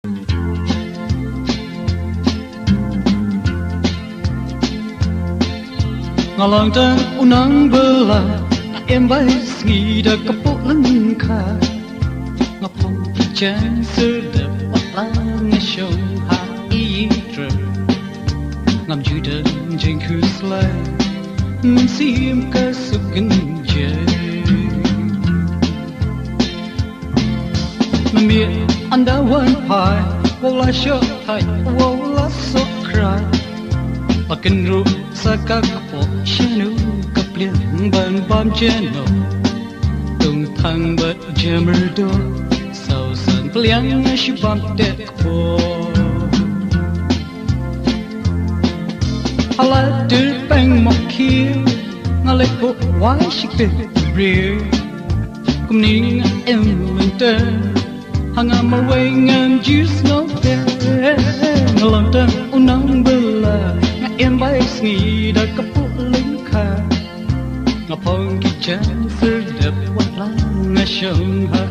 ngả lòng tan u nắng bơ là em bay nghi đã cấp bộ lưng khá ngả phong chán sơ đẹp bắt lá nghe sông hạ ý trầm ngắm chui đơn trên khứ slay mình xiêm ca sụp kinh chơi mà miệng anh đã quên phải vô là short thay vô là so cry Pakin ru saka kapo shanu kaplian ban bam cheno tung thang bat jammer do sau san pliang shi bam te kapo ala du bang mok kia ngale po why shi te real kum ning em te hang am away ngam juice no there ngalam ta unang bela em bay nghi đã cấp bộ lính khá ngọc phong kỳ chán sơ đẹp quát lá nghe sông hạ